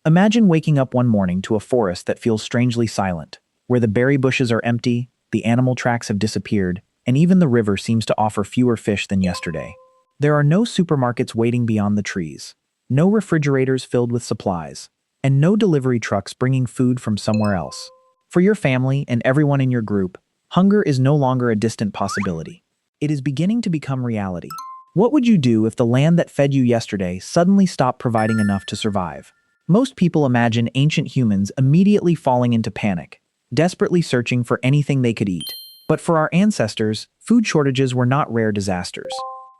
Imagine waking up one morning to a forest that feels strangely silent, where the berry bushes are empty, the animal tracks have disappeared, and even the river seems to offer fewer fish than yesterday. There are no supermarkets waiting beyond the trees, no refrigerators filled with supplies, and no delivery trucks bringing food from somewhere else. For your family and everyone in your group, hunger is no longer a distant possibility. It is beginning to become reality. What would you do if the land that fed you yesterday suddenly stopped providing enough to survive? Most people imagine ancient humans immediately falling into panic, desperately searching for anything they could eat. But for our ancestors, food shortages were not rare disasters.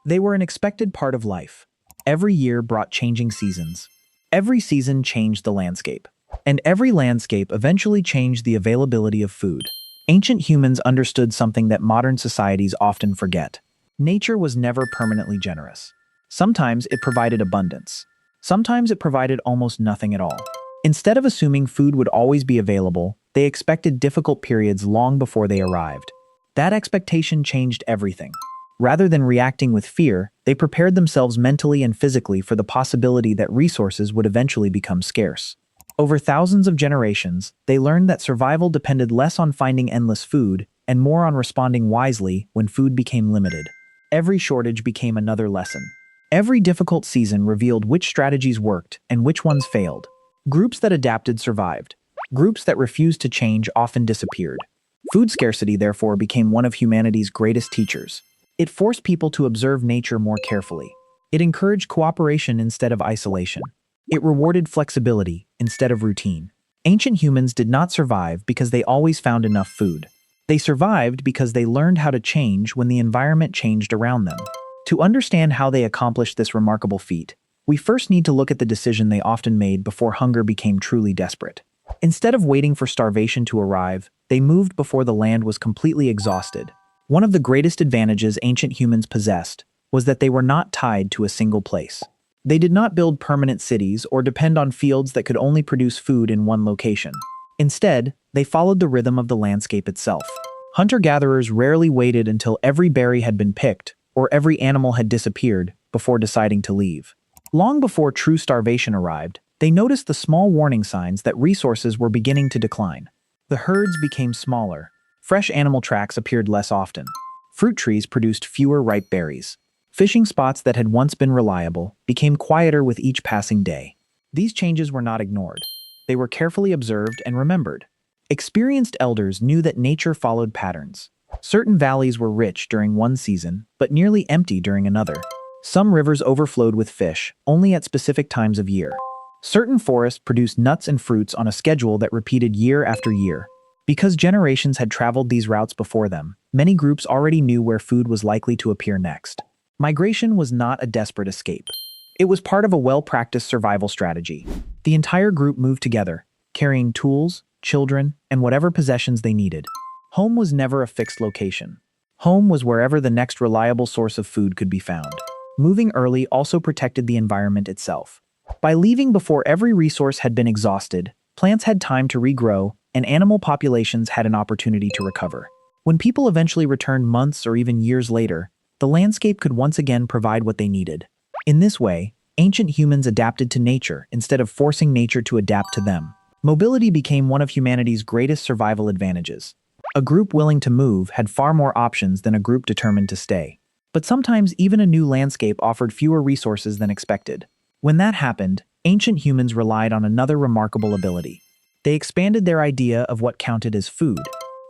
They were an expected part of life. Every year brought changing seasons. Every season changed the landscape. And every landscape eventually changed the availability of food. Ancient humans understood something that modern societies often forget. Nature was never permanently generous. Sometimes it provided abundance. Sometimes it provided almost nothing at all. Instead of assuming food would always be available, they expected difficult periods long before they arrived. That expectation changed everything. Rather than reacting with fear, they prepared themselves mentally and physically for the possibility that resources would eventually become scarce. Over thousands of generations, they learned that survival depended less on finding endless food and more on responding wisely when food became limited. Every shortage became another lesson. Every difficult season revealed which strategies worked and which ones failed. Groups that adapted survived. Groups that refused to change often disappeared. Food scarcity, therefore, became one of humanity's greatest teachers. It forced people to observe nature more carefully. It encouraged cooperation instead of isolation. It rewarded flexibility instead of routine. Ancient humans did not survive because they always found enough food. They survived because they learned how to change when the environment changed around them. To understand how they accomplished this remarkable feat, we first need to look at the decision they often made before hunger became truly desperate. Instead of waiting for starvation to arrive, they moved before the land was completely exhausted. One of the greatest advantages ancient humans possessed was that they were not tied to a single place. They did not build permanent cities or depend on fields that could only produce food in one location. Instead, they followed the rhythm of the landscape itself. Hunter-gatherers rarely waited until every berry had been picked or every animal had disappeared before deciding to leave. Long before true starvation arrived, they noticed the small warning signs that resources were beginning to decline. The herds became smaller. Fresh animal tracks appeared less often. Fruit trees produced fewer ripe berries. Fishing spots that had once been reliable became quieter with each passing day. These changes were not ignored. They were carefully observed and remembered. Experienced elders knew that nature followed patterns. Certain valleys were rich during one season, but nearly empty during another. Some rivers overflowed with fish, only at specific times of year. Certain forests produced nuts and fruits on a schedule that repeated year after year. Because generations had traveled these routes before them, many groups already knew where food was likely to appear next. Migration was not a desperate escape. It was part of a well-practiced survival strategy. The entire group moved together, carrying tools, children, and whatever possessions they needed. Home was never a fixed location. Home was wherever the next reliable source of food could be found. Moving early also protected the environment itself. By leaving before every resource had been exhausted, plants had time to regrow, and animal populations had an opportunity to recover. When people eventually returned months or even years later, the landscape could once again provide what they needed. In this way, ancient humans adapted to nature instead of forcing nature to adapt to them. Mobility became one of humanity's greatest survival advantages. A group willing to move had far more options than a group determined to stay. But sometimes even a new landscape offered fewer resources than expected. When that happened, ancient humans relied on another remarkable ability. They expanded their idea of what counted as food.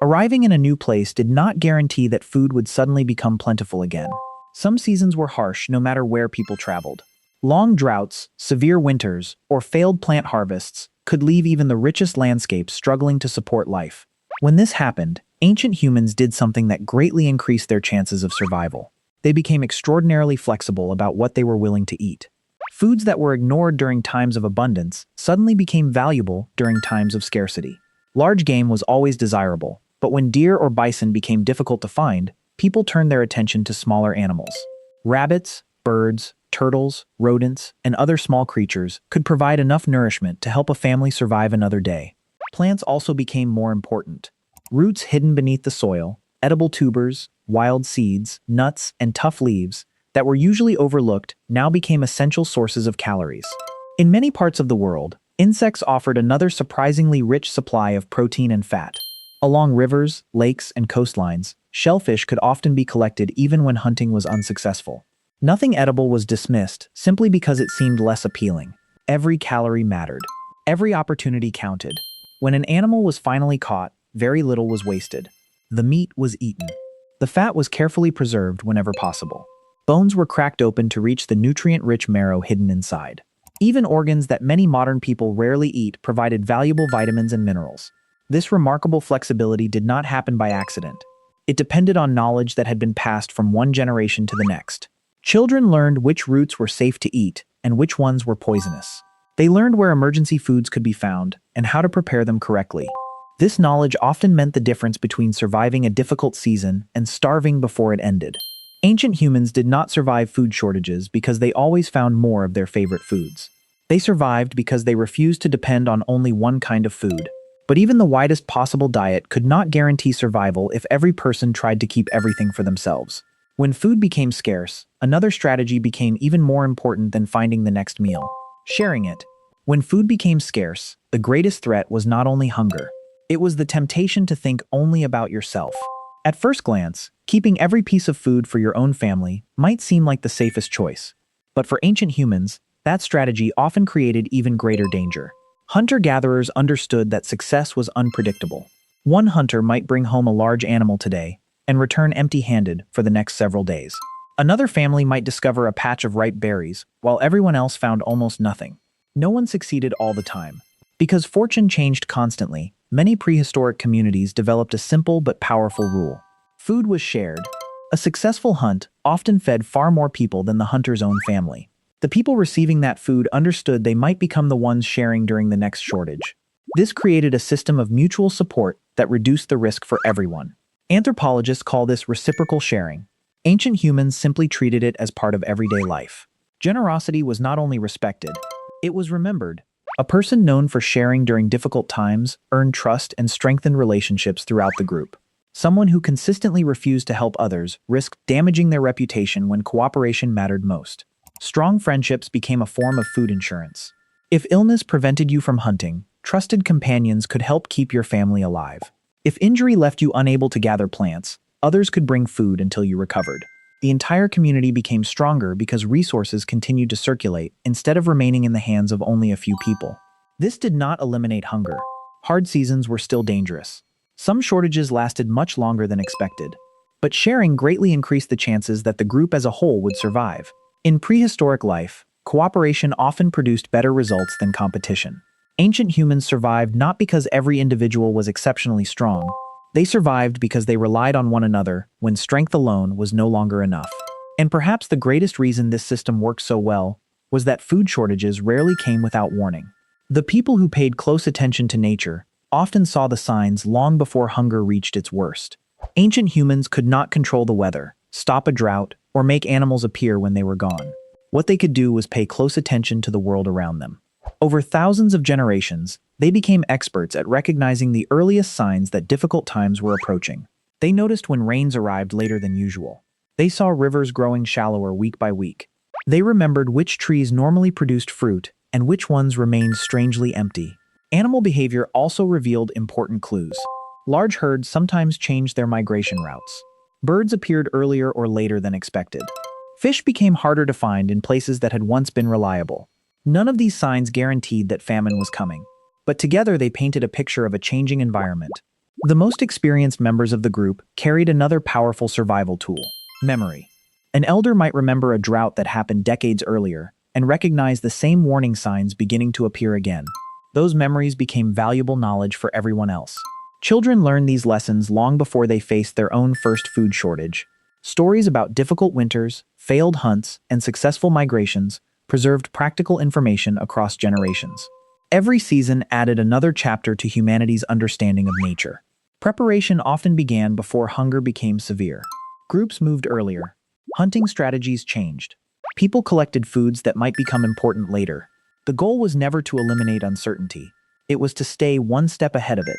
Arriving in a new place did not guarantee that food would suddenly become plentiful again. Some seasons were harsh no matter where people traveled. Long droughts, severe winters, or failed plant harvests could leave even the richest landscapes struggling to support life. When this happened, ancient humans did something that greatly increased their chances of survival. They became extraordinarily flexible about what they were willing to eat. Foods that were ignored during times of abundance suddenly became valuable during times of scarcity. Large game was always desirable, but when deer or bison became difficult to find, people turned their attention to smaller animals. Rabbits, birds, turtles, rodents, and other small creatures could provide enough nourishment to help a family survive another day. Plants also became more important. Roots hidden beneath the soil, edible tubers, wild seeds, nuts, and tough leaves that were usually overlooked now became essential sources of calories. In many parts of the world, Insects offered another surprisingly rich supply of protein and fat. Along rivers, lakes, and coastlines, shellfish could often be collected even when hunting was unsuccessful. Nothing edible was dismissed simply because it seemed less appealing. Every calorie mattered. Every opportunity counted. When an animal was finally caught, very little was wasted. The meat was eaten. The fat was carefully preserved whenever possible. Bones were cracked open to reach the nutrient-rich marrow hidden inside. Even organs that many modern people rarely eat provided valuable vitamins and minerals. This remarkable flexibility did not happen by accident. It depended on knowledge that had been passed from one generation to the next. Children learned which roots were safe to eat and which ones were poisonous. They learned where emergency foods could be found and how to prepare them correctly. This knowledge often meant the difference between surviving a difficult season and starving before it ended. Ancient humans did not survive food shortages because they always found more of their favorite foods. They survived because they refused to depend on only one kind of food. But even the widest possible diet could not guarantee survival if every person tried to keep everything for themselves. When food became scarce, another strategy became even more important than finding the next meal: sharing it. When food became scarce, the greatest threat was not only hunger. It was the temptation to think only about yourself. At first glance, keeping every piece of food for your own family might seem like the safest choice. But for ancient humans, that strategy often created even greater danger. Hunter-gatherers understood that success was unpredictable. One hunter might bring home a large animal today and return empty-handed for the next several days. Another family might discover a patch of ripe berries, while everyone else found almost nothing. No one succeeded all the time. Because fortune changed constantly, many prehistoric communities developed a simple but powerful rule. Food was shared. A successful hunt often fed far more people than the hunter's own family. The people receiving that food understood they might become the ones sharing during the next shortage. This created a system of mutual support that reduced the risk for everyone. Anthropologists call this reciprocal sharing. Ancient humans simply treated it as part of everyday life. Generosity was not only respected, it was remembered. A person known for sharing during difficult times earned trust and strengthened relationships throughout the group. Someone who consistently refused to help others risked damaging their reputation when cooperation mattered most. Strong friendships became a form of food insurance. If illness prevented you from hunting, trusted companions could help keep your family alive. If injury left you unable to gather plants, others could bring food until you recovered. The entire community became stronger because resources continued to circulate instead of remaining in the hands of only a few people. This did not eliminate hunger. Hard seasons were still dangerous. Some shortages lasted much longer than expected. But sharing greatly increased the chances that the group as a whole would survive. In prehistoric life, cooperation often produced better results than competition. Ancient humans survived not because every individual was exceptionally strong. They survived because they relied on one another when strength alone was no longer enough. And perhaps the greatest reason this system worked so well was that food shortages rarely came without warning. The people who paid close attention to nature often saw the signs long before hunger reached its worst. Ancient humans could not control the weather, stop a drought, or make animals appear when they were gone. What they could do was pay close attention to the world around them. Over thousands of generations, they became experts at recognizing the earliest signs that difficult times were approaching. They noticed when rains arrived later than usual. They saw rivers growing shallower week by week. They remembered which trees normally produced fruit and which ones remained strangely empty. Animal behavior also revealed important clues. Large herds sometimes changed their migration routes. Birds appeared earlier or later than expected. Fish became harder to find in places that had once been reliable. None of these signs guaranteed that famine was coming, but together they painted a picture of a changing environment. The most experienced members of the group carried another powerful survival tool: memory. An elder might remember a drought that happened decades earlier and recognize the same warning signs beginning to appear again. Those memories became valuable knowledge for everyone else. Children learned these lessons long before they faced their own first food shortage. Stories about difficult winters, failed hunts, and successful migrations preserved practical information across generations. Every season added another chapter to humanity's understanding of nature. Preparation often began before hunger became severe. Groups moved earlier. Hunting strategies changed. People collected foods that might become important later. The goal was never to eliminate uncertainty. It was to stay one step ahead of it.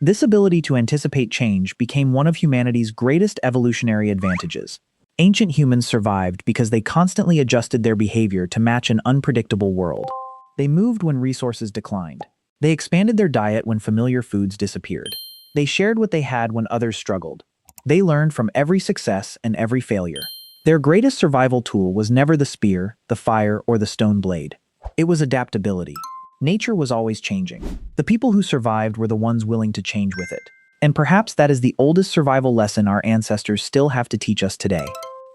This ability to anticipate change became one of humanity's greatest evolutionary advantages. Ancient humans survived because they constantly adjusted their behavior to match an unpredictable world. They moved when resources declined. They expanded their diet when familiar foods disappeared. They shared what they had when others struggled. They learned from every success and every failure. Their greatest survival tool was never the spear, the fire, or the stone blade. It was adaptability. Nature was always changing. The people who survived were the ones willing to change with it. And perhaps that is the oldest survival lesson our ancestors still have to teach us today.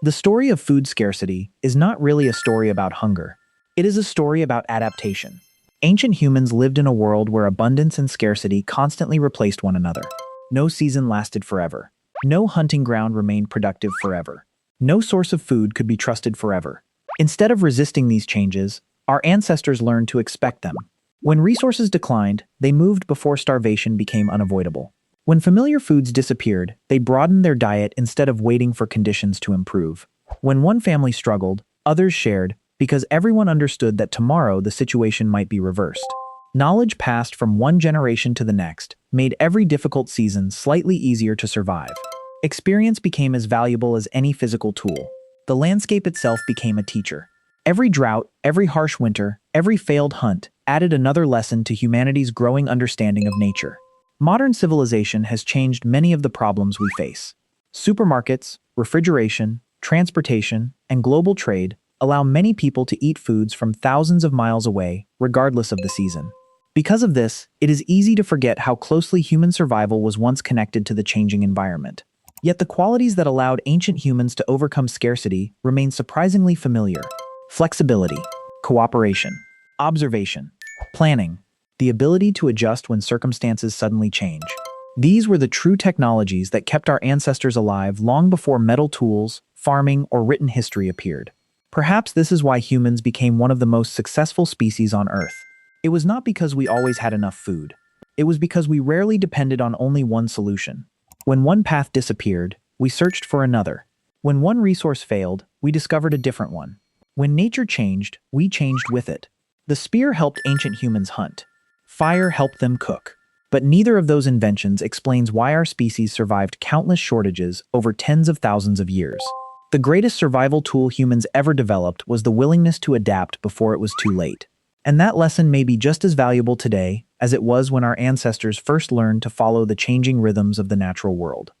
The story of food scarcity is not really a story about hunger. It is a story about adaptation. Ancient humans lived in a world where abundance and scarcity constantly replaced one another. No season lasted forever. No hunting ground remained productive forever. No source of food could be trusted forever. Instead of resisting these changes, our ancestors learned to expect them. When resources declined, they moved before starvation became unavoidable. When familiar foods disappeared, they broadened their diet instead of waiting for conditions to improve. When one family struggled, others shared, because everyone understood that tomorrow the situation might be reversed. Knowledge passed from one generation to the next made every difficult season slightly easier to survive. Experience became as valuable as any physical tool. The landscape itself became a teacher. Every drought, every harsh winter, every failed hunt added another lesson to humanity's growing understanding of nature. Modern civilization has changed many of the problems we face. Supermarkets, refrigeration, transportation, and global trade allow many people to eat foods from thousands of miles away, regardless of the season. Because of this, it is easy to forget how closely human survival was once connected to the changing environment. Yet the qualities that allowed ancient humans to overcome scarcity remain surprisingly familiar. Flexibility, cooperation, observation, planning, the ability to adjust when circumstances suddenly change. These were the true technologies that kept our ancestors alive long before metal tools, farming, or written history appeared. Perhaps this is why humans became one of the most successful species on Earth. It was not because we always had enough food. It was because we rarely depended on only one solution. When one path disappeared, we searched for another. When one resource failed, we discovered a different one. When nature changed, we changed with it. The spear helped ancient humans hunt. Fire helped them cook. But neither of those inventions explains why our species survived countless shortages over tens of thousands of years. The greatest survival tool humans ever developed was the willingness to adapt before it was too late. And that lesson may be just as valuable today as it was when our ancestors first learned to follow the changing rhythms of the natural world.